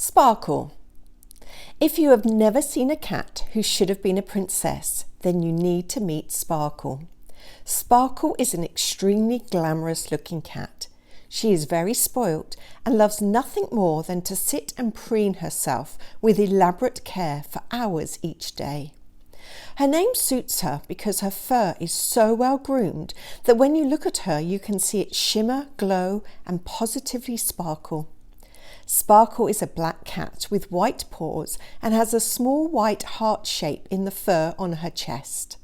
Sparkle. If you have never seen a cat who should have been a princess, then you need to meet Sparkle. Sparkle is an extremely glamorous looking cat. She is very spoilt and loves nothing more than to sit and preen herself with elaborate care for hours each day. Her name suits her because her fur is so well groomed that when you look at her you can see it shimmer, glow and positively sparkle. Sparkle is a black cat with white paws and has a small white heart shape in the fur on her chest.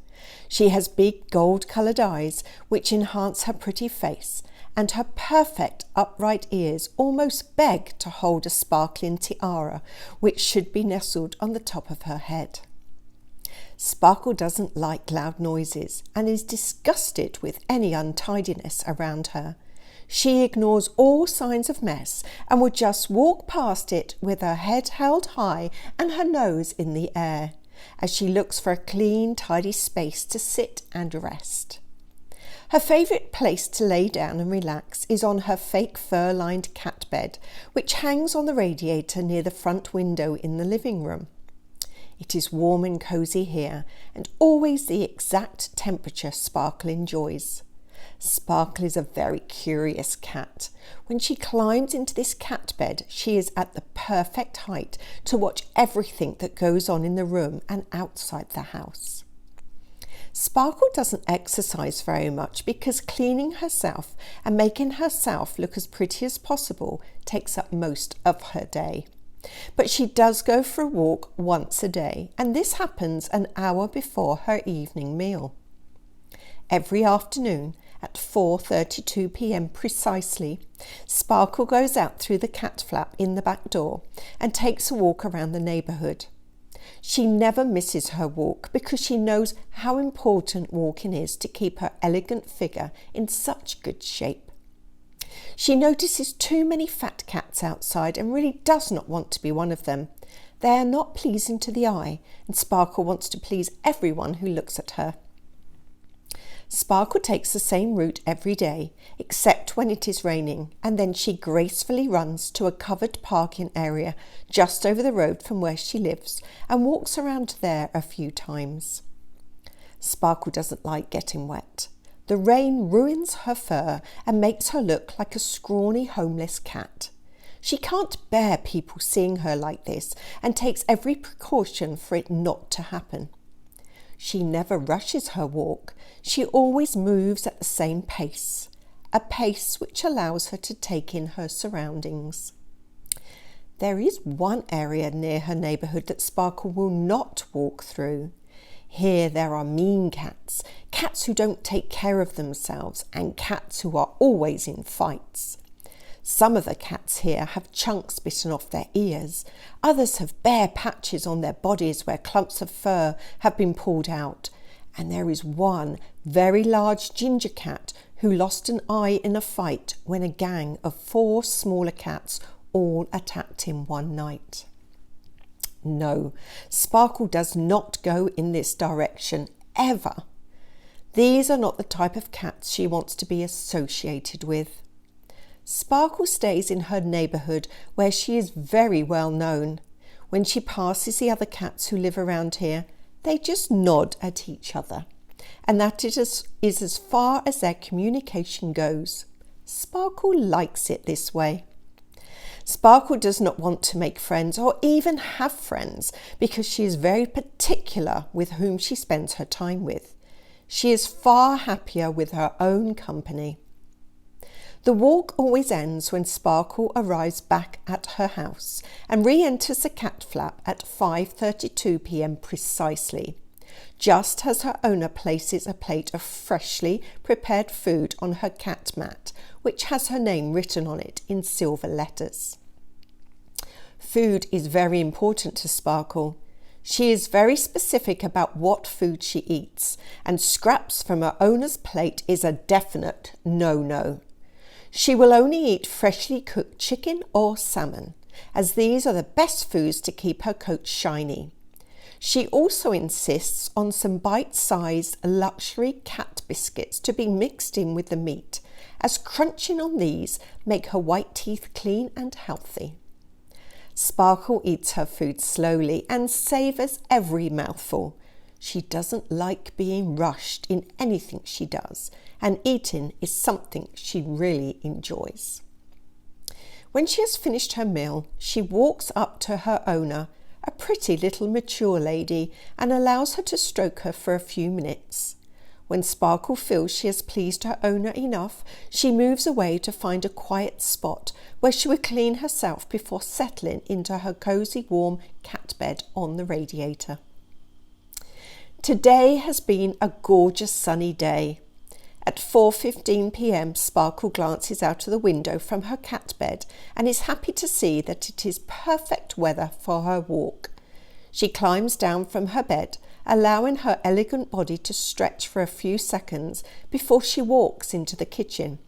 She has big gold-coloured eyes which enhance her pretty face, and her perfect upright ears almost beg to hold a sparkling tiara which should be nestled on the top of her head. Sparkle doesn't like loud noises and is disgusted with any untidiness around her. She ignores all signs of mess and would just walk past it with her head held high and her nose in the air, as she looks for a clean, tidy space to sit and rest. Her favourite place to lay down and relax is on her fake fur-lined cat bed, which hangs on the radiator near the front window in the living room. It is warm and cosy here, and always the exact temperature Sparkle enjoys. Sparkle is a very curious cat. When she climbs into this cat bed, she is at the perfect height to watch everything that goes on in the room and outside the house. Sparkle doesn't exercise very much because cleaning herself and making herself look as pretty as possible takes up most of her day. But she does go for a walk once a day, and this happens an hour before her evening meal. Every afternoon at 4:32 p.m. precisely, Sparkle goes out through the cat flap in the back door and takes a walk around the neighbourhood. She never misses her walk because she knows how important walking is to keep her elegant figure in such good shape. She notices too many fat cats outside and really does not want to be one of them. They are not pleasing to the eye, and Sparkle wants to please everyone who looks at her. Sparkle takes the same route every day, except when it is raining, and then she gracefully runs to a covered parking area just over the road from where she lives and walks around there a few times. Sparkle doesn't like getting wet. The rain ruins her fur and makes her look like a scrawny homeless cat. She can't bear people seeing her like this and takes every precaution for it not to happen. She never rushes her walk. She always moves at the same pace, a pace which allows her to take in her surroundings. There is one area near her neighbourhood that Sparkle will not walk through. Here there are mean cats, cats who don't take care of themselves, and cats who are always in fights. Some of the cats here have chunks bitten off their ears. Others have bare patches on their bodies where clumps of fur have been pulled out. And there is one very large ginger cat who lost an eye in a fight when a gang of 4 smaller cats all attacked him one night. No, Sparkle does not go in this direction, ever. These are not the type of cats she wants to be associated with. Sparkle stays in her neighbourhood where she is very well known. When she passes the other cats who live around here, they just nod at each other. And that is as far as their communication goes. Sparkle likes it this way. Sparkle does not want to make friends or even have friends because she is very particular with whom she spends her time with. She is far happier with her own company. The walk always ends when Sparkle arrives back at her house and re-enters the cat flap at 5:32 p.m. precisely, just as her owner places a plate of freshly prepared food on her cat mat, which has her name written on it in silver letters. Food is very important to Sparkle. She is very specific about what food she eats, and scraps from her owner's plate is a definite no-no. She will only eat freshly cooked chicken or salmon, as these are the best foods to keep her coat shiny. She also insists on some bite-sized luxury cat biscuits to be mixed in with the meat, as crunching on these make her white teeth clean and healthy. Sparkle eats her food slowly and savours every mouthful. She doesn't like being rushed in anything she does, and eating is something she really enjoys. When she has finished her meal, she walks up to her owner, a pretty little mature lady, and allows her to stroke her for a few minutes. When Sparkle feels she has pleased her owner enough, she moves away to find a quiet spot where she will clean herself before settling into her cosy warm cat bed on the radiator. Today has been a gorgeous sunny day. At 4:15 p.m, Sparkle glances out of the window from her cat bed and is happy to see that it is perfect weather for her walk. She climbs down from her bed, allowing her elegant body to stretch for a few seconds before she walks into the kitchen.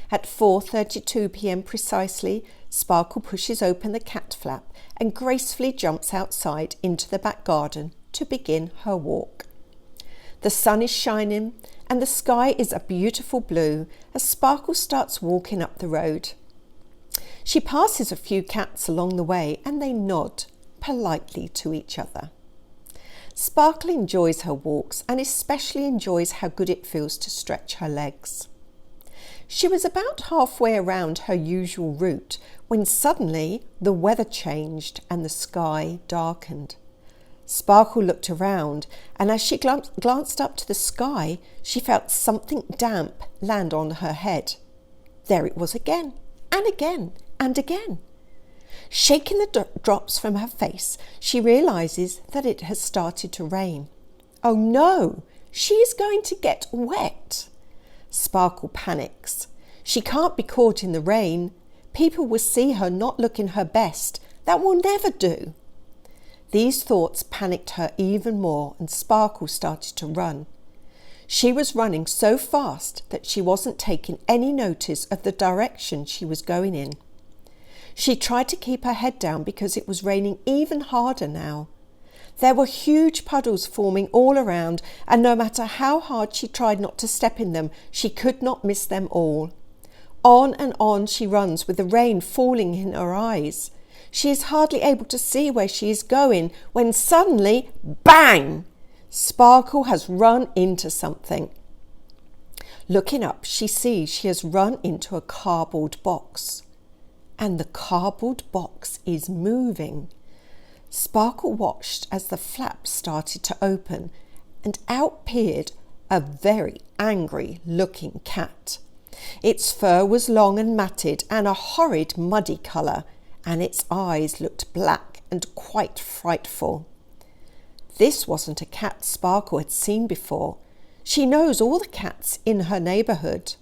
At 4:32 p.m. precisely, Sparkle pushes open the cat flap and gracefully jumps outside into the back garden to begin her walk. The sun is shining and the sky is a beautiful blue as Sparkle starts walking up the road. She passes a few cats along the way and they nod politely to each other. Sparkle enjoys her walks and especially enjoys how good it feels to stretch her legs. She was about halfway around her usual route when suddenly the weather changed and the sky darkened. Sparkle looked around, and as she glanced up to the sky, she felt something damp land on her head. There it was again, and again, and again. Shaking the drops from her face, she realises that it has started to rain. Oh no, she is going to get wet. Sparkle panics. She can't be caught in the rain. People will see her not looking her best. That will never do. These thoughts panicked her even more and Sparkle started to run. She was running so fast that she wasn't taking any notice of the direction she was going in. She tried to keep her head down because it was raining even harder now. There were huge puddles forming all around, and no matter how hard she tried not to step in them, she could not miss them all. On and on she runs with the rain falling in her eyes. She is hardly able to see where she is going when suddenly, bang! Sparkle has run into something. Looking up, she sees she has run into a cardboard box. And the cardboard box is moving. Sparkle watched as the flap started to open and out peered a very angry looking cat. Its fur was long and matted and a horrid muddy colour, and its eyes looked black and quite frightful. This wasn't a cat Sparkle had seen before. She knows all the cats in her neighbourhood.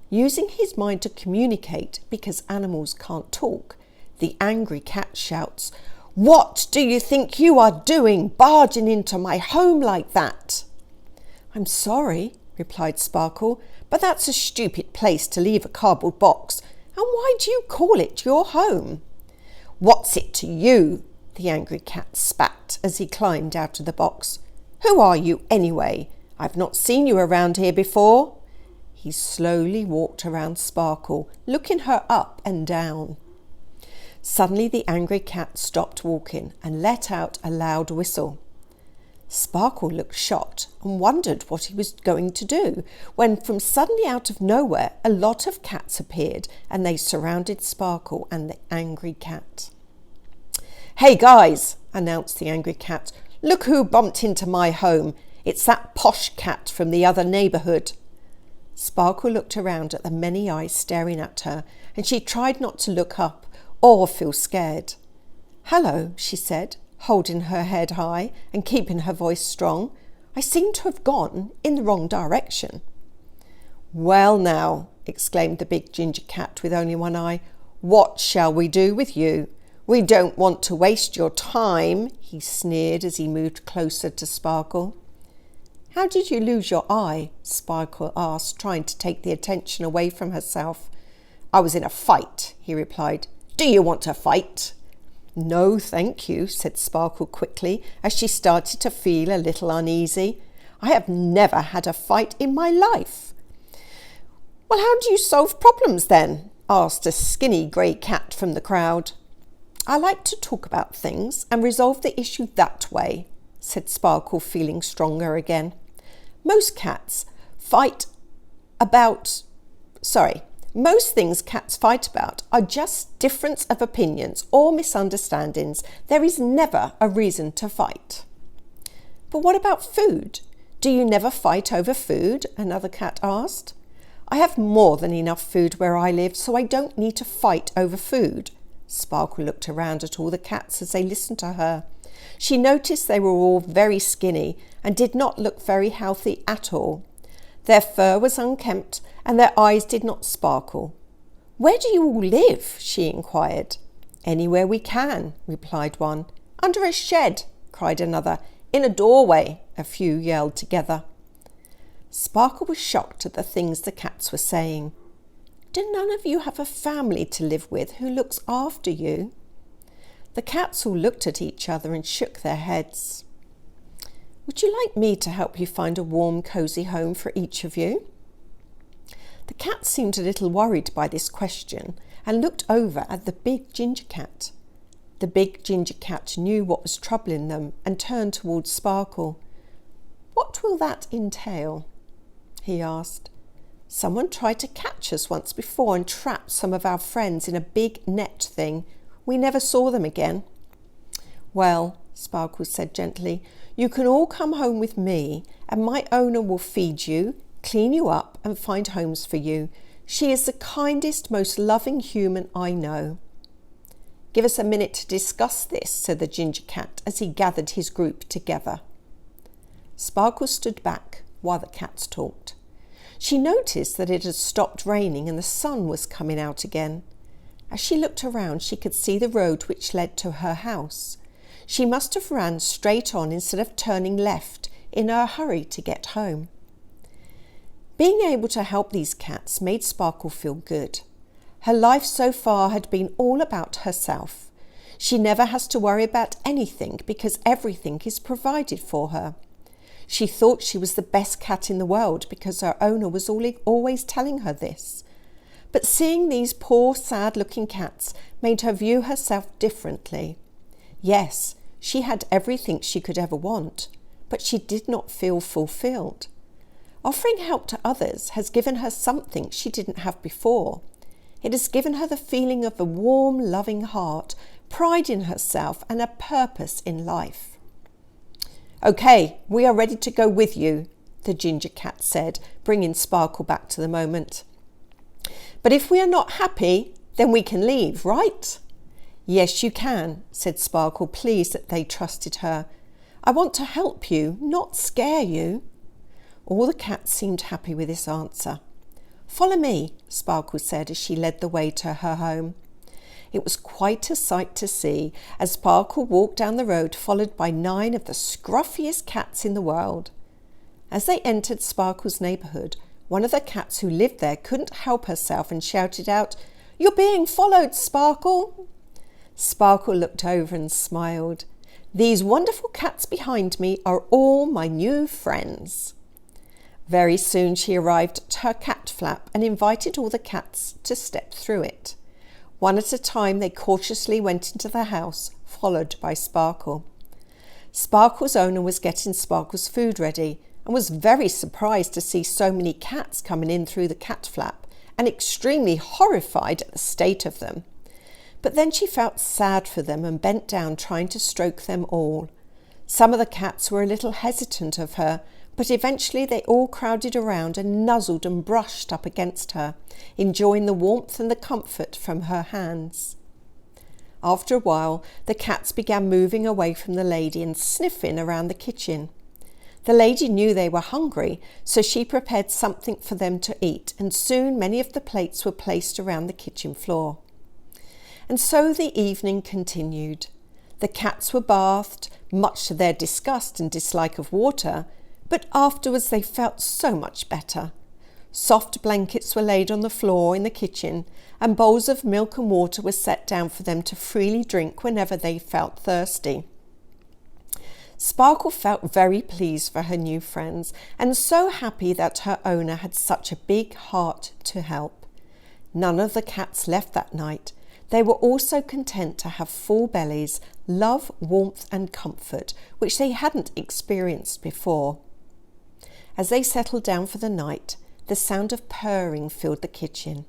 Using his mind to communicate because animals can't talk, the angry cat shouts, "What do you think you are doing, barging into my home like that?" "I'm sorry," replied Sparkle, "but that's a stupid place to leave a cardboard box. And why do you call it your home?" "What's it to you?" the angry cat spat as he climbed out of the box. "Who are you anyway? I've not seen you around here before." He slowly walked around Sparkle, looking her up and down. Suddenly the angry cat stopped walking and let out a loud whistle. Sparkle looked shocked and wondered what he was going to do when from suddenly out of nowhere a lot of cats appeared and they surrounded Sparkle and the angry cat. "Hey guys," announced the angry cat, "look who bumped into my home. It's that posh cat from the other neighbourhood." Sparkle looked around at the many eyes staring at her and she tried not to look up or feel scared. "Hello," she said, holding her head high and keeping her voice strong. "I seem to have gone in the wrong direction." "Well now," exclaimed the big ginger cat with only one eye, "what shall we do with you? We don't want to waste your time," he sneered as he moved closer to Sparkle. "How did you lose your eye?" Sparkle asked, trying to take the attention away from herself. "I was in a fight," he replied. "Do you want to fight?" "No, thank you," said Sparkle quickly as she started to feel a little uneasy. "I have never had a fight in my life." "Well, how do you solve problems then?" asked a skinny grey cat from the crowd. I like to talk about things and resolve the issue that way, said Sparkle, feeling stronger again. Most things cats fight about are just difference of opinions or misunderstandings. There is never a reason to fight. But what about food? Do you never fight over food? Another cat asked. I have more than enough food where I live, so I don't need to fight over food. Sparkle looked around at all the cats as they listened to her. She noticed they were all very skinny and did not look very healthy at all. Their fur was unkempt and their eyes did not sparkle. Where do you all live? She inquired. Anywhere we can, replied one. Under a shed, cried another. In a doorway, a few yelled together. Sparkle was shocked at the things the cats were saying. Do none of you have a family to live with who looks after you? The cats all looked at each other and shook their heads. Would you like me to help you find a warm, cosy home for each of you? The cat seemed a little worried by this question and looked over at the big ginger cat. The big ginger cat knew what was troubling them and turned towards Sparkle. What will that entail? He asked. Someone tried to catch us once before and trapped some of our friends in a big net thing. We never saw them again. Well, Sparkle said gently, you can all come home with me and my owner will feed you, clean you up and find homes for you. She is the kindest, most loving human I know. Give us a minute to discuss this, said the ginger cat as he gathered his group together. Sparkle stood back while the cats talked. She noticed that it had stopped raining and the sun was coming out again. As she looked around, she could see the road which led to her house. She must have ran straight on instead of turning left in her hurry to get home. Being able to help these cats made Sparkle feel good. Her life so far had been all about herself. She never has to worry about anything because everything is provided for her. She thought she was the best cat in the world because her owner was always telling her this. But seeing these poor, sad-looking cats made her view herself differently. Yes, she had everything she could ever want, but she did not feel fulfilled. Offering help to others has given her something she didn't have before. It has given her the feeling of a warm, loving heart, pride in herself, and a purpose in life. Okay, we are ready to go with you, the ginger cat said, bringing Sparkle back to the moment. But if we are not happy, then we can leave, right? Yes, you can, said Sparkle, pleased that they trusted her. I want to help you, not scare you. All the cats seemed happy with this answer. Follow me, Sparkle said as she led the way to her home. It was quite a sight to see as Sparkle walked down the road followed by 9 of the scruffiest cats in the world. As they entered Sparkle's neighbourhood, one of the cats who lived there couldn't help herself and shouted out, You're being followed, Sparkle! Sparkle looked over and smiled. These wonderful cats behind me are all my new friends. Very soon she arrived at her cat flap and invited all the cats to step through it. One at a time they cautiously went into the house, followed by Sparkle. Sparkle's owner was getting Sparkle's food ready and was very surprised to see so many cats coming in through the cat flap and extremely horrified at the state of them. But then she felt sad for them and bent down trying to stroke them all. Some of the cats were a little hesitant of her, but eventually they all crowded around and nuzzled and brushed up against her, enjoying the warmth and the comfort from her hands. After a while, the cats began moving away from the lady and sniffing around the kitchen. The lady knew they were hungry, so she prepared something for them to eat, and soon many of the plates were placed around the kitchen floor. And so the evening continued. The cats were bathed, much to their disgust and dislike of water, but afterwards they felt so much better. Soft blankets were laid on the floor in the kitchen, and bowls of milk and water were set down for them to freely drink whenever they felt thirsty. Sparkle felt very pleased for her new friends, and so happy that her owner had such a big heart to help. None of the cats left that night. They were also content to have full bellies, love, warmth and comfort, which they hadn't experienced before. As they settled down for the night, the sound of purring filled the kitchen.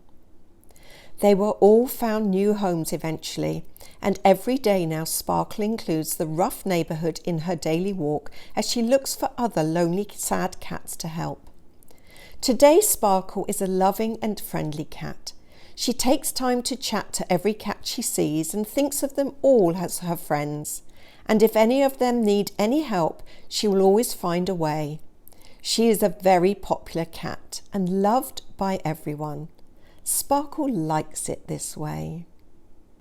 They were all found new homes eventually, and every day now Sparkle includes the rough neighbourhood in her daily walk as she looks for other lonely, sad cats to help. Today Sparkle is a loving and friendly cat. She takes time to chat to every cat she sees and thinks of them all as her friends. And if any of them need any help, she will always find a way. She is a very popular cat and loved by everyone. Sparkle likes it this way.